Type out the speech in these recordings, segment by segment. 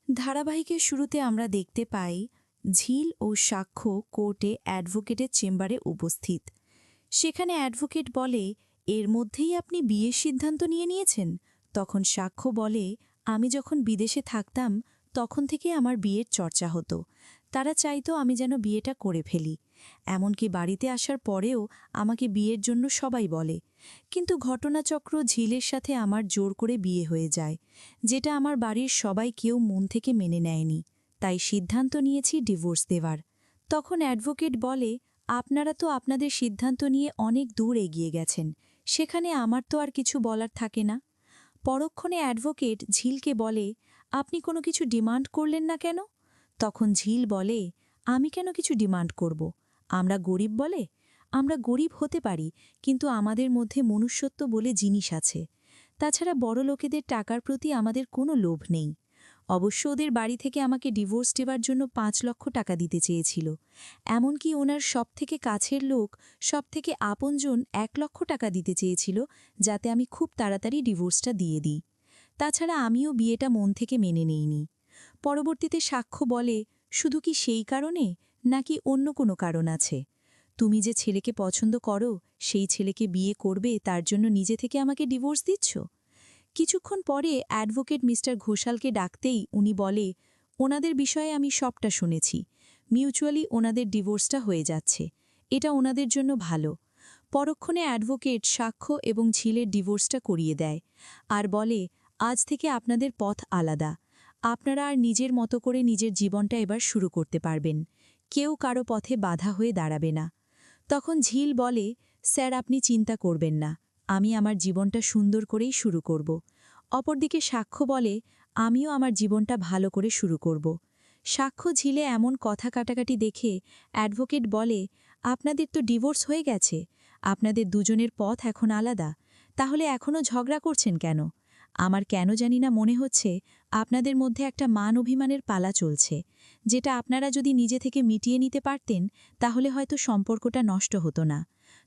ধারাবাহিকের শুরুতে আমরা দেখতে পাই ঝিল ও সাক্ষ্য কোর্টে অ্যাডভোকেটের চেম্বারে উপস্থিত। সেখানে অ্যাডভোকেট বলে, এর মধ্যেই আপনি বিয়ের সিদ্ধান্ত নিয়েছেন? তখন সাক্ষ্য বলে, আমি যখন বিদেশে থাকতাম তখন থেকে আমার বিয়ের চর্চা হতো। তারা চাইতো আমি যেন বিয়েটা করে ফেলি। এমনকি বাড়িতে আসার পরেও আমাকে বিয়ের জন্য সবাই বলে। কিন্তু ঘটনাচক্র ঝিলের সাথে আমার জোর করে বিয়ে হয়ে যায়, যেটা আমার বাড়ির সবাই কেউ মন থেকে মেনে নেয়নি। তাই সিদ্ধান্ত নিয়েছি ডিভোর্স দেওয়ার। তখন অ্যাডভোকেট বলে, আপনারা তো আপনাদের সিদ্ধান্ত নিয়ে অনেক দূর এগিয়ে গেছেন, সেখানে আমার তো আর কিছু বলার থাকে না। পরক্ষণে অ্যাডভোকেট ঝিলকে বলে, আপনি কোনো কিছু ডিমান্ড করলেন না কেন? তখন ঝিল বলে, আমি কেন কিছু ডিমান্ড করব? আমরা গরিব বলে? আমরা গরিব হতে পারি, কিন্তু আমাদের মধ্যে মনুষ্যত্ব বলে জিনিস আছে। তাছাড়া বড় লোকেদের টাকার প্রতি আমাদের কোনো লোভ নেই। অবশ্য ওদের বাড়ি থেকে আমাকে ডিভোর্স দেওয়ার জন্য ৫ লক্ষ টাকা দিতে চেয়েছিল। এমনকি ওনার সবথেকে কাছের লোক, সবথেকে আপনজন ১ লক্ষ টাকা দিতে চেয়েছিল, যাতে আমি খুব তাড়াতাড়ি ডিভোর্সটা দিয়ে দিই। তাছাড়া আমিও বিয়েটা মন থেকে মেনে নেইনি। পরবর্তীতে সাক্ষ্য বলে, শুধু কি সেই কারণে, নাকি অন্য কোনো কারণ আছে? তুমি যে ছেলেকে পছন্দ করো, সেই ছেলেকে বিয়ে করবে তার জন্য নিজে থেকে আমাকে ডিভোর্স দিচ্ছ? কিছুক্ষণ পরে অ্যাডভোকেট মিস্টার ঘোষালকে ডাকতেই উনি বলে, ওনাদের বিষয়ে আমি সবটা শুনেছি। মিউচুয়ালি ওনাদের ডিভোর্সটা হয়ে যাচ্ছে। এটা ওনাদের জন্য ভালো। পরক্ষণে অ্যাডভোকেট সাক্ষ্য এবং ঝিলের ডিভোর্সটা করিয়ে দেয় আর বলে, আজ থেকে আপনাদের পথ আলাদা। আপনারা আর নিজের মতো করে নিজের জীবনটা এবার শুরু করতে পারবেন। কেউ কারো পথে বাধা হয়ে দাঁড়াবে না। তখন ঝিল বলে, স্যার আপনি চিন্তা করবেন না, আমি আমার জীবনটা সুন্দর করেই শুরু করব। অপরদিকে সাক্ষ্য বলে, আমিও আমার জীবনটা ভালো করে শুরু করব। সাক্ষ্য ঝিলে এমন কথা কাটাকাটি দেখে অ্যাডভোকেট বলে, আপনাদের তো ডিভোর্স হয়ে গেছে, আপনাদের দুজনের পথ এখন আলাদা, তাহলে এখনও ঝগড়া করছেন কেন? আমার কেন জানি না মনে হচ্ছে আপনাদের মধ্যে একটা মান অভিমানের পালা চলছে, যেটা আপনারা যদি নিজে থেকে মিটিয়ে নিতে পারতেন তাহলে হয়তো সম্পর্কটা নষ্ট হতো না।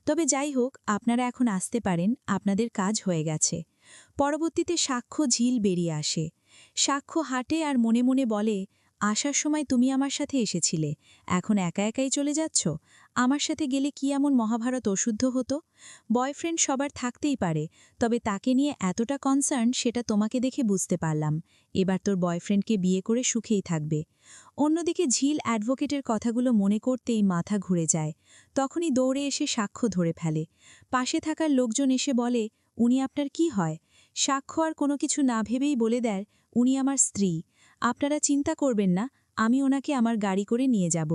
তবে যাই হোক, আপনারা এখন আসতে পারেন, আপনাদের কাজ হয়ে গেছে। পরবর্তীতে সাক্ষ্য ঝিল বেরিয়ে আসে। সাক্ষ্য হাঁটে আর মনে মনে বলে, আসার সময় তুমি আমার সাথে এসেছিলে, এখন একা একাই চলে যাচ্ছ? আমার সাথে গেলে কি এমন মহাভারত অশুদ্ধ হতো? বয়ফ্রেন্ড সবার থাকতেই পারে, তবে তাকে নিয়ে এতটা কনসার্ন সেটা তোমাকে দেখে বুঝতে পারলাম। এবার তোর বয়ফ্রেন্ডকে বিয়ে করে সুখেই থাকবে। অন্যদিকে ঝিল অ্যাডভোকেটের কথাগুলো মনে করতেই মাথা ঘুরে যায়। তখনই দৌড়ে এসে সাক্ষ্য ধরে ফেলে। পাশে থাকার লোকজন এসে বলে, উনি আপনার কি হয়? সাক্ষ্য আর কোনো কিছু না ভেবেই বলে দেয়, উনি আমার স্ত্রী। আপনারা চিন্তা করবেন না, আমি ওনাকে আমার গাড়ি করে নিয়ে যাব।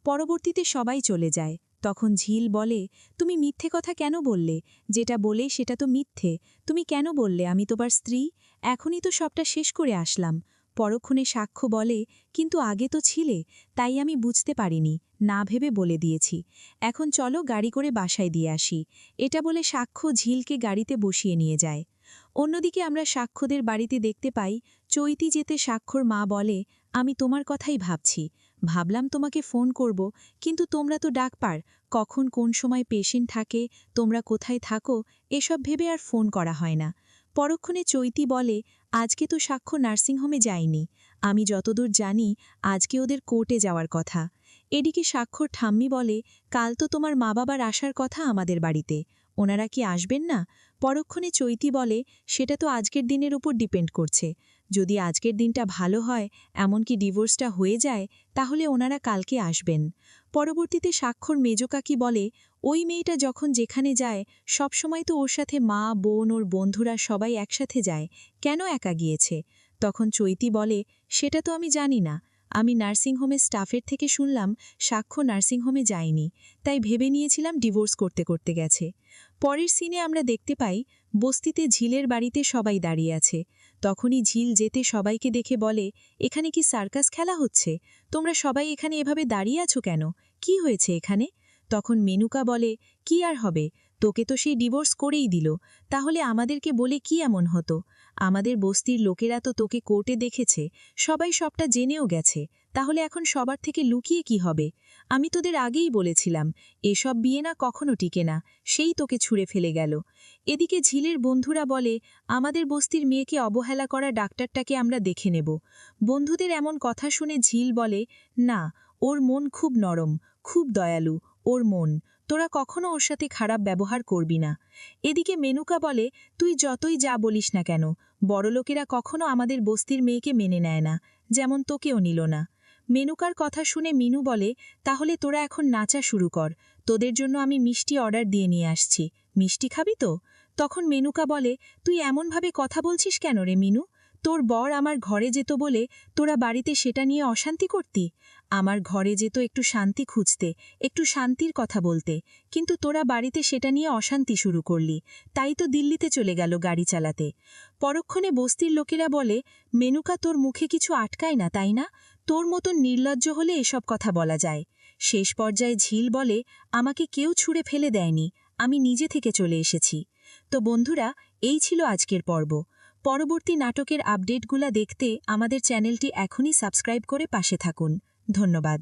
পরবর্তীতে সবাই চলে যায়। তখন ঝিল বলে, তুমি মিথ্যে কথা কেন বললে? যেটা বলে সেটা তো মিথ্যে। তুমি কেন বললে আমি তোমার স্ত্রী? এখনই তো সবটা শেষ করে আসলাম। পরক্ষণে সাক্ষ্য বলে, কিন্তু আগে তো ছিলে, তাই আমি বুঝতে পারিনি, না ভেবে বলে দিয়েছি। এখন চলো গাড়ি করে বাসায় দিয়ে আসি। এটা বলে সাক্ষ্য ঝিলকে গাড়িতে বসিয়ে নিয়ে যায়। অন্যদিকে আমরা সাক্ষ্যদের বাড়িতে দেখতে পাই, চৈতি যেতে সাক্ষ্যর মা বলে, আমি তোমার কথাই ভাবছি। ভাবলাম তোমাকে ফোন করব, কিন্তু তোমরা তো ডাকপার, কখন কোন সময় পেশেন্ট থাকে, তোমরা কোথায় থাকো, এসব ভেবে আর ফোন করা হয় না। পরক্ষণে চৈতি বলে, আজকে তো সাক্ষ্য নার্সিংহোমে যায়নি। আমি যতদূর জানি আজকে ওদের কোর্টে যাওয়ার কথা। এদিকে সাক্ষ্যর ঠাম্মি বলে, কাল তো তোমার মা বাবার আসার কথা আমাদের বাড়িতে, ওনারা কি আসবেন না? পরক্ষণে চৈতি বলে, সেটা তো আজকের দিনের উপর ডিপেন্ড করছে। যদি আজকের দিনটা ভালো হয়, এমনকি ডিভোর্সটা হয়ে যায়, তাহলে ওনারা কালকে আসবেন। পরবর্তীতে সাক্ষর মেজকাকি বলে, ওই মেয়েটা যখন যেখানে যায় সবসময় তো ওর সাথে মা, বোন, ওর বন্ধুরা সবাই একসাথে যায়, কেন একা গিয়েছে? তখন চৈতি বলে, সেটা তো আমি জানি না। আমি নার্সিংহোমের স্টাফের থেকে শুনলাম সাক্ষ্য নার্সিংহোমে যায়নি, তাই ভেবে নিয়েছিলাম ডিভোর্স করতে করতে গেছে। পরের সিনে আমরা দেখতে পাই, বস্তিতে ঝিলের বাড়িতে সবাই দাঁড়িয়ে আছে। তখনই ঝিল যেতে সবাইকে দেখে বলে, এখানে কি সার্কাস খেলা হচ্ছে? তোমরা সবাই এখানে এভাবে দাঁড়িয়ে আছো কেন? কি হয়েছে এখানে? তখন মেনুকা বলে, কি আর হবে, তোকে তো সেই ডিভোর্স করেই দিল, তাহলে আমাদেরকে বলে কি এমন হতো? আমাদের বস্তির লোকেরা তো তোকে কোর্টে দেখেছে, সবাই সবটা জেনেও গেছে, তাহলে এখন সবার থেকে লুকিয়ে কি হবে? আমি তোদের আগেই বলেছিলাম, এসব বিয়ে না কখনো টিকে না, সেই তোকে ছুঁড়ে ফেলে গেল। এদিকে ঝিলের বন্ধুরা বলে, আমাদের বস্তির মেয়েকে অবহেলা করা ডাক্তারটাকে আমরা দেখে নেব। বন্ধুদের এমন কথা শুনে ঝিল বলে, না, ওর মন খুব নরম, খুব দয়ালু, ওর মন, তোরা কখনো ওর সাথে খারাপ ব্যবহার করবি না। এদিকে মেনুকা বলে, তুই যতই যা বলিস না কেন, বড়লোকেরা কখনো আমাদের বস্তির মেয়েকে মেনে নেয় না, যেমন তোকেও নিল না। মেনুকার কথা শুনে মিনু বলে, তাহলে তোরা এখন নাচা শুরু কর, তোদের জন্য আমি মিষ্টি অর্ডার দিয়ে নিয়ে আসছি, মিষ্টি খাবি তো? তখন মেনুকা বলে, তুই এমনভাবে কথা বলছিস কেন রে মিনু? তোর বর আমার ঘরে যেত বলে তোরা বাড়িতে সেটা নিয়ে অশান্তি করতি? আমার ঘরে যেত একটু শান্তি খুঁজতে, একটু শান্তির কথা বলতে, কিন্তু তোরা বাড়িতে সেটা নিয়ে অশান্তি শুরু করলি, তাই তো দিল্লিতে চলে গেল গাড়ি চালাতে। পরক্ষণে বস্তির লোকেরা বলে, মেনুকা তোর মুখে কিছু আটকায় না তাই না? তোর মতন নির্লজ্জ হলে এসব কথা বলা যায়। শেষ পর্যায়ে ঝিল বলে, আমাকে কেউ ছুঁড়ে ফেলে দেয়নি, আমি নিজে থেকে চলে এসেছি। তো বন্ধুরা, এই ছিল আজকের পর্ব। পরবর্তী নাটকের আপডেটগুলো দেখতে আমাদের চ্যানেলটি এখনই সাবস্ক্রাইব করে পাশে থাকুন। ধন্যবাদ।